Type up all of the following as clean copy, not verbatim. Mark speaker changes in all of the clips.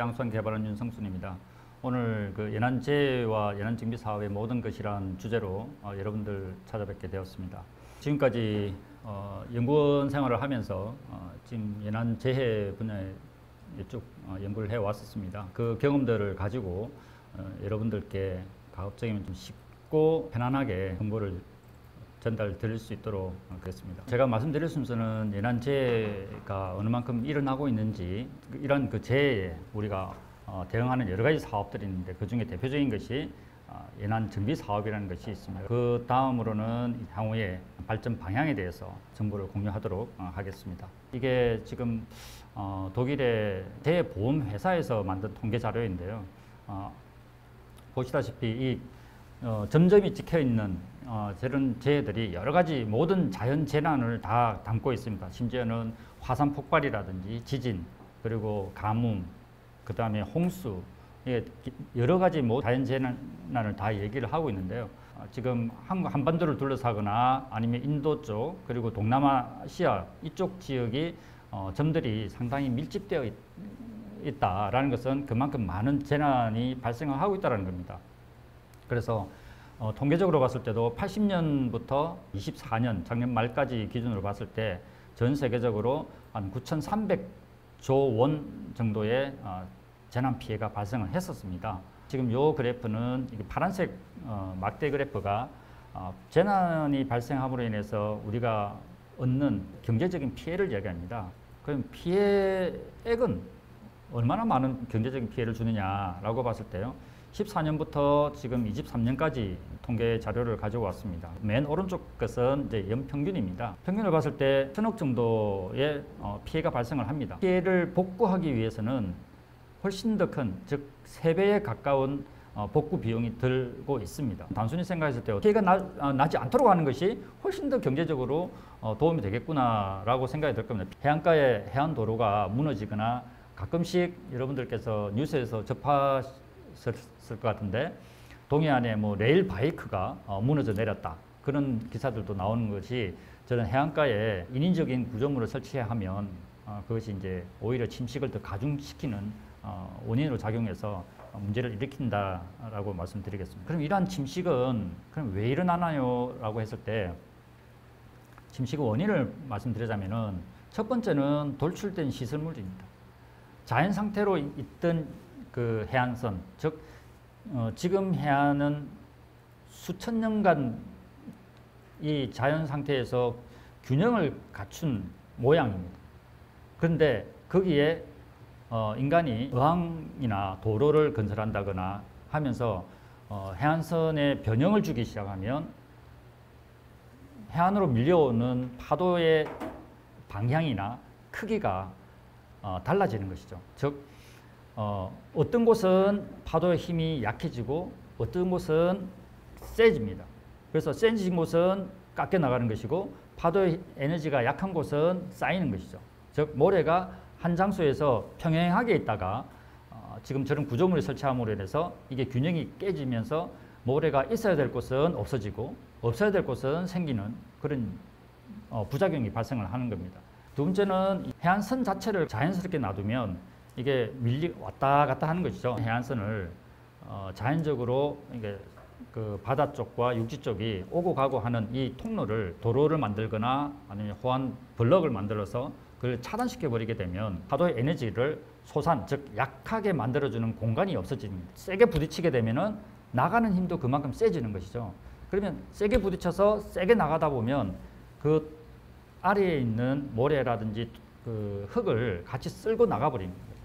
Speaker 1: 해양수산 개발원 윤성순입니다. 오늘 연안재해와 연안정비 사업의 모든 것이란 주제로 여러분들 찾아뵙게 되었습니다. 지금까지 연구원 생활을 하면서 지금 연안재해 분야에 쭉 연구를 해왔었습니다. 그 경험들을 가지고 여러분들께 가급적이면 좀 쉽고 편안하게 정보를 전달 드릴 수 있도록 그랬습니다. 제가 말씀드릴 순서는 연안재해가 어느 만큼 일어나고 있는지, 이런 그 재해에 우리가 대응하는 여러 가지 사업들이 있는데 그 중에 대표적인 것이 연안 정비 사업이라는 것이 있습니다. 그 다음으로는 향후의 발전 방향에 대해서 정보를 공유하도록 하겠습니다. 이게 지금 독일의 대보험회사에서 만든 통계 자료인데요. 보시다시피 이 점점이 찍혀 있는 저런 재해들이 여러 가지 모든 자연 재난을 다 담고 있습니다. 심지어는 화산 폭발이라든지 지진, 그리고 가뭄, 그 다음에 홍수, 여러 가지 자연 재난을 다 얘기를 하고 있는데요. 지금 한반도를 둘러싸거나 아니면 인도 쪽, 그리고 동남아시아 이쪽 지역이 점들이 상당히 밀집되어 있다라는 것은 그만큼 많은 재난이 발생하고 있다는 겁니다. 그래서 통계적으로 봤을 때도 80년부터 24년 작년 말까지 기준으로 봤을 때 전 세계적으로 한 9,300조 원 정도의 재난 피해가 발생을 했었습니다. 지금 요 그래프는 파란색 막대 그래프가 재난이 발생함으로 인해서 우리가 얻는 경제적인 피해를 얘기합니다. 그럼 피해액은 얼마나 많은 경제적인 피해를 주느냐라고 봤을 때요. 14년부터 지금 23년까지 통계 자료를 가져왔습니다. 맨 오른쪽 것은 이제 연평균입니다. 평균을 봤을 때 1,000억 정도의 피해가 발생을 합니다. 피해를 복구하기 위해서는 훨씬 더 큰, 즉 3배에 가까운 복구 비용이 들고 있습니다. 단순히 생각했을 때 피해가 나지 않도록 하는 것이 훨씬 더 경제적으로 도움이 되겠구나라고 생각이 들 겁니다. 해안가의 해안도로가 무너지거나 가끔씩 여러분들께서 뉴스에서 접하셨을 것 같은데 동해안에 레일 바이크가 무너져 내렸다. 그런 기사들도 나오는 것이 저는 해안가에 인위적인 구조물을 설치하면 그것이 이제 오히려 침식을 더 가중시키는 원인으로 작용해서 문제를 일으킨다라고 말씀드리겠습니다. 그럼 이러한 침식은 그럼 왜 일어나나요? 라고 했을 때 침식의 원인을 말씀드리자면은 첫 번째는 돌출된 시설물입니다. 자연 상태로 있던 그 해안선, 즉 지금 해안은 수천 년간 이 자연 상태에서 균형을 갖춘 모양입니다. 그런데 거기에 인간이 어항이나 도로를 건설한다거나 하면서 해안선에 변형을 주기 시작하면 해안으로 밀려오는 파도의 방향이나 크기가 달라지는 것이죠. 즉 어떤 곳은 파도의 힘이 약해지고 어떤 곳은 세집니다. 그래서 세진 곳은 깎여 나가는 것이고 파도의 에너지가 약한 곳은 쌓이는 것이죠. 즉 모래가 한 장소에서 평행하게 있다가 지금 저런 구조물을 설치함으로 인해서 이게 균형이 깨지면서 모래가 있어야 될 곳은 없어지고 없어야 될 곳은 생기는 그런 부작용이 발생을 하는 겁니다. 두 번째는 해안선 자체를 자연스럽게 놔두면 이게 왔다 갔다 하는 것이죠. 해안선을 자연적으로 이게 그 바다 쪽과 육지 쪽이 오고 가고 하는 이 통로를 도로를 만들거나 아니면 호환 블럭을 만들어서 그걸 차단시켜 버리게 되면 파도의 에너지를 즉 약하게 만들어주는 공간이 없어집니다. 세게 부딪히게 되면은 나가는 힘도 그만큼 세지는 것이죠. 그러면 세게 부딪혀서 세게 나가다 보면 그 아래에 있는 모래라든지 그 흙을 같이 쓸고 나가버리는 겁니다.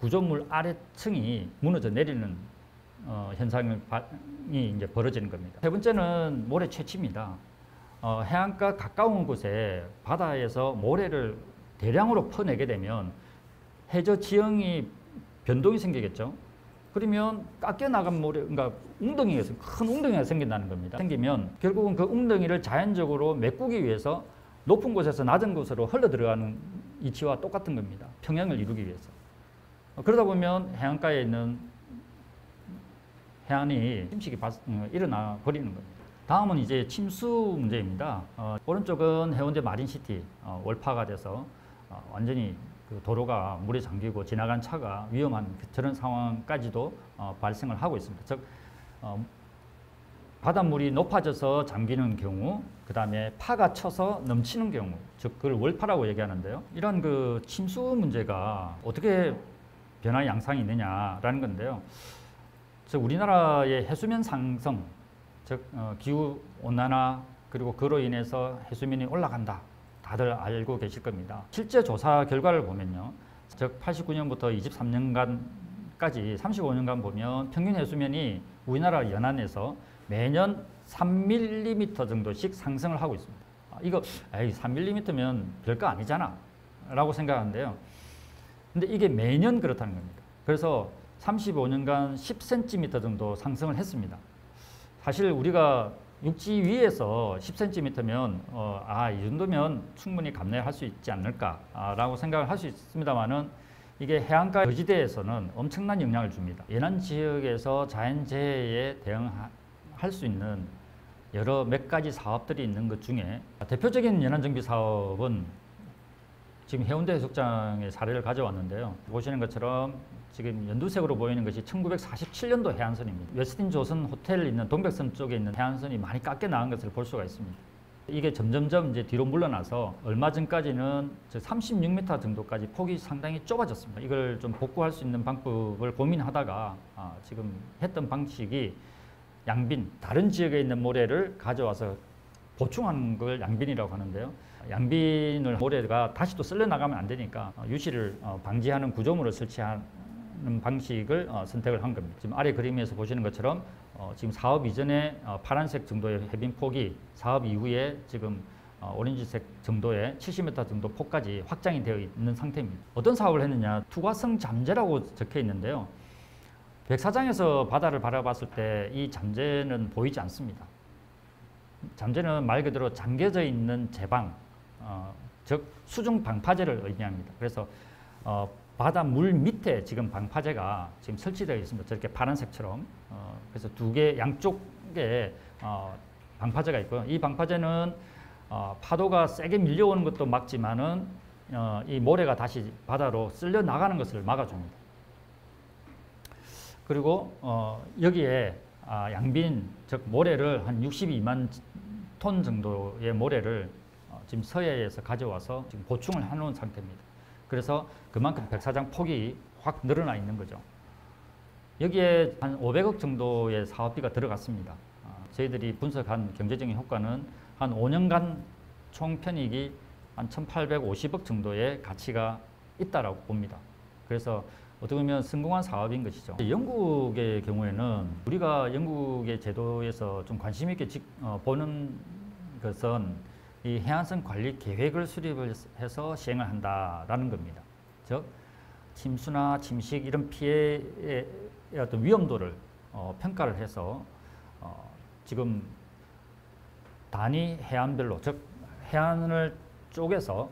Speaker 1: 구조물 아래층이 무너져 내리는 현상이 이제 벌어지는 겁니다. 세 번째는 모래 채취입니다. 해안가 가까운 곳에 바다에서 모래를 대량으로 퍼내게 되면 해저 지형이 변동이 생기겠죠. 그러면 깎여 나간 모래, 그러니까 큰 웅덩이가 생긴다는 겁니다. 생기면 결국은 그 웅덩이를 자연적으로 메꾸기 위해서 높은 곳에서 낮은 곳으로 흘러 들어가는 이치와 똑같은 겁니다. 평형을 이루기 위해서. 그러다 보면 해안가에 있는 해안이 침식이 일어나 버리는 겁니다. 다음은 이제 침수 문제입니다. 오른쪽은 해운대 마린시티 월파가 돼서 완전히 그 도로가 물에 잠기고 지나간 차가 위험한 저런 상황까지도 발생을 하고 있습니다. 즉 바닷물이 높아져서 잠기는 경우, 그 다음에 파가 쳐서 넘치는 경우, 즉 그걸 월파라고 얘기하는데요. 이런 그 침수 문제가 어떻게 변화 양상이 있느냐라는 건데요. 즉 우리나라의 해수면 상승, 즉 기후 온난화, 그리고 그로 인해서 해수면이 올라간다. 다들 알고 계실 겁니다. 실제 조사 결과를 보면요. 즉 89년부터 23년간까지 35년간 보면 평균 해수면이 우리나라 연안에서 매년 3mm 정도씩 상승을 하고 있습니다. 이거 3mm면 별거 아니잖아 라고 생각하는데요. 근데 이게 매년 그렇다는 겁니다. 그래서 35년간 10cm 정도 상승을 했습니다. 사실 우리가 육지 위에서 10cm면 이 정도면 충분히 감내할 수 있지 않을까라고 생각을 할 수 있습니다만은 이게 해안가 거지대에서는 엄청난 영향을 줍니다. 연안 지역에서 자연재해에 대응할 수 있는 여러 몇 가지 사업들이 있는 것 중에 대표적인 연안정비 사업은 지금 해운대 해수욕장의 사례를 가져왔는데요. 보시는 것처럼 지금 연두색으로 보이는 것이 1947년도 해안선입니다. 웨스틴 조선 호텔 있는 동백섬 쪽에 있는 해안선이 많이 깎여 나간 것을 볼 수가 있습니다. 이게 점점점 이제 뒤로 물러나서 얼마 전까지는 36m 정도까지 폭이 상당히 좁아졌습니다. 이걸 좀 복구할 수 있는 방법을 고민하다가 지금 했던 방식이 양빈, 다른 지역에 있는 모래를 가져와서 보충하는 걸 양빈이라고 하는데요. 양빈을 모래가 다시 또 쓸려 나가면 안 되니까 유실을 방지하는 구조물을 설치하는 방식을 선택을 한 겁니다. 지금 아래 그림에서 보시는 것처럼 지금 사업 이전에 파란색 정도의 해빈 폭이 사업 이후에 지금 오렌지색 정도의 70m 정도 폭까지 확장이 되어 있는 상태입니다. 어떤 사업을 했느냐? 투과성 잠재라고 적혀 있는데요. 백사장에서 바다를 바라봤을 때 이 잠재는 보이지 않습니다. 잠재는 말 그대로 잠겨져 있는 제방, 즉 수중 방파제를 의미합니다. 그래서 바다 물 밑에 지금 방파제가 지금 설치되어 있습니다. 저렇게 파란색처럼. 그래서 두 개 양쪽에 방파제가 있고요. 이 방파제는 파도가 세게 밀려오는 것도 막지만은 이 모래가 다시 바다로 쓸려 나가는 것을 막아줍니다. 그리고 여기에 양빈, 즉 모래를 한 62만 톤 정도의 모래를 지금 서해에서 가져와서 지금 보충을 해놓은 상태입니다. 그래서 그만큼 백사장 폭이 확 늘어나 있는 거죠. 여기에 한 500억 정도의 사업비가 들어갔습니다. 저희들이 분석한 경제적인 효과는 한 5년간 총 편익이 한 1,850억 정도의 가치가 있다라고 봅니다. 그래서 어떻게 보면 성공한 사업인 것이죠. 영국의 경우에는 우리가 영국의 제도에서 좀 관심 있게 보는 것은 이 해안선 관리 계획을 수립을 해서 시행을 한다라는 겁니다. 즉 침수나 침식 이런 피해의 어떤 위험도를 평가를 해서 지금 단위 해안별로, 즉 해안을 쪼개서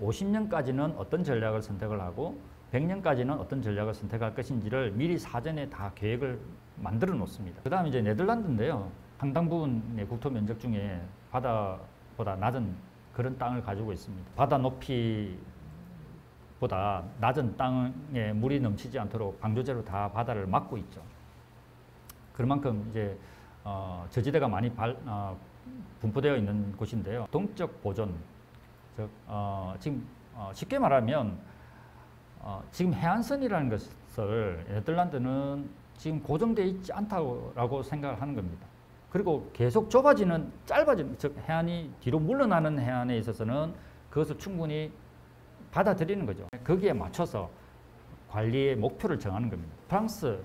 Speaker 1: 50년까지는 어떤 전략을 선택을 하고 100년까지는 어떤 전략을 선택할 것인지를 미리 사전에 다 계획을 만들어 놓습니다. 그 다음 이제 네덜란드인데요. 상당 부분의 국토 면적 중에 바다보다 낮은 그런 땅을 가지고 있습니다. 바다 높이보다 낮은 땅에 물이 넘치지 않도록 방조제로 다 바다를 막고 있죠. 그만큼 이제 저지대가 많이 분포되어 있는 곳인데요. 동적 보존, 즉 지금 쉽게 말하면 지금 해안선이라는 것을 네덜란드는 지금 고정되어 있지 않다고 생각을 하는 겁니다. 그리고 계속 좁아지는, 짧아지는, 즉 해안이 뒤로 물러나는 해안에 있어서는 그것을 충분히 받아들이는 거죠. 거기에 맞춰서 관리의 목표를 정하는 겁니다. 프랑스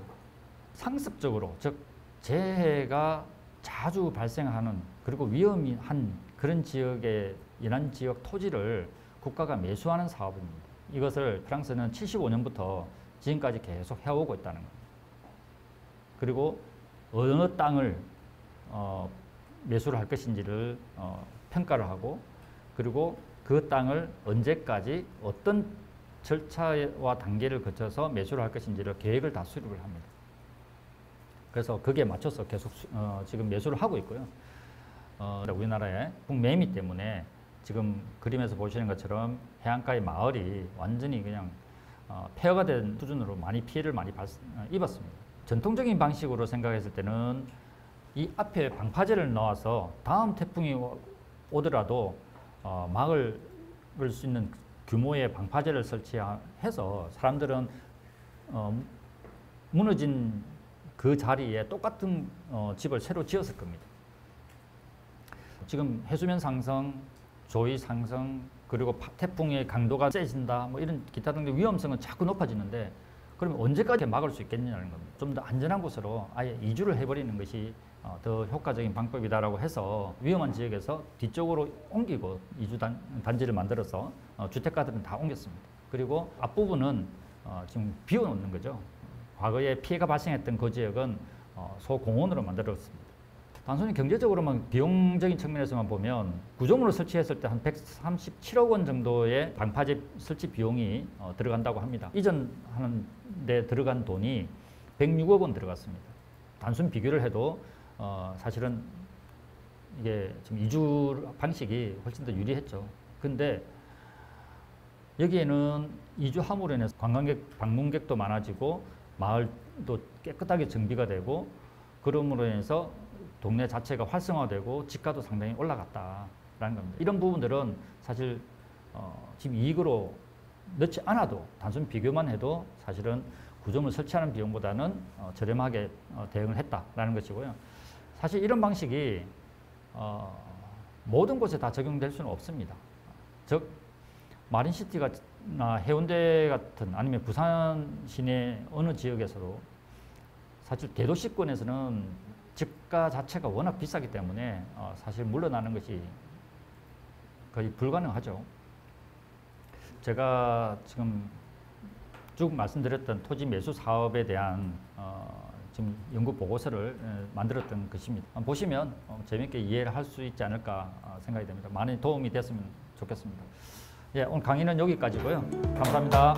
Speaker 1: 상습적으로, 즉 재해가 자주 발생하는 그리고 위험한 그런 지역의 연안 지역 토지를 국가가 매수하는 사업입니다. 이것을 프랑스는 75년부터 지금까지 계속 해오고 있다는 겁니다. 그리고 어느 땅을 매수를 할 것인지를 평가를 하고, 그리고 그 땅을 언제까지 어떤 절차와 단계를 거쳐서 매수를 할 것인지를 계획을 다 수립을 합니다. 그래서 거기에 맞춰서 계속 지금 매수를 하고 있고요. 우리나라의 북매미 때문에 지금 그림에서 보시는 것처럼 해안가의 마을이 완전히 그냥 폐허가 된 수준으로 많이 피해를 많이 입었습니다. 전통적인 방식으로 생각했을 때는 이 앞에 방파제를 넣어서 다음 태풍이 오더라도 막을 수 있는 규모의 방파제를 설치해서 사람들은 무너진 그 자리에 똑같은 집을 새로 지었을 겁니다. 지금 해수면 상승, 조위 상승, 그리고 태풍의 강도가 세진다, 뭐 이런 기타 등의 위험성은 자꾸 높아지는데 그러면 언제까지 막을 수 있겠냐는 겁니다. 좀 더 안전한 곳으로 아예 이주를 해버리는 것이 더 효과적인 방법이다라고 해서 위험한 지역에서 뒤쪽으로 옮기고 이주 단지를 만들어서 주택가들은 다 옮겼습니다. 그리고 앞부분은 지금 비워놓는 거죠. 과거에 피해가 발생했던 그 지역은 소공원으로 만들었습니다. 단순히 경제적으로만 비용적인 측면에서만 보면 구조물을 설치했을 때 한 137억 원 정도의 방파제 설치 비용이 들어간다고 합니다. 이전하는 데 들어간 돈이 106억 원 들어갔습니다. 단순 비교를 해도 사실은 이게 지금 이주 방식이 훨씬 더 유리했죠. 근데 여기에는 이주함으로 인해서 관광객, 방문객도 많아지고 마을도 깨끗하게 정비가 되고 그럼으로 인해서 동네 자체가 활성화되고 집가도 상당히 올라갔다라는 겁니다. 이런 부분들은 사실 지금 이익으로 넣지 않아도 단순 비교만 해도 사실은 구조물 설치하는 비용보다는 저렴하게 대응을 했다라는 것이고요. 사실 이런 방식이 모든 곳에 다 적용될 수는 없습니다. 즉 마린시티나 해운대 같은 아니면 부산 시내 어느 지역에서도 사실 대도시권에서는 집가 자체가 워낙 비싸기 때문에 사실 물러나는 것이 거의 불가능하죠. 제가 지금 쭉 말씀드렸던 토지 매수 사업에 대한 지금 연구 보고서를 만들었던 것입니다. 보시면 재미있게 이해를 할 수 있지 않을까 생각이 됩니다. 많이 도움이 됐으면 좋겠습니다. 예, 오늘 강의는 여기까지고요. 감사합니다.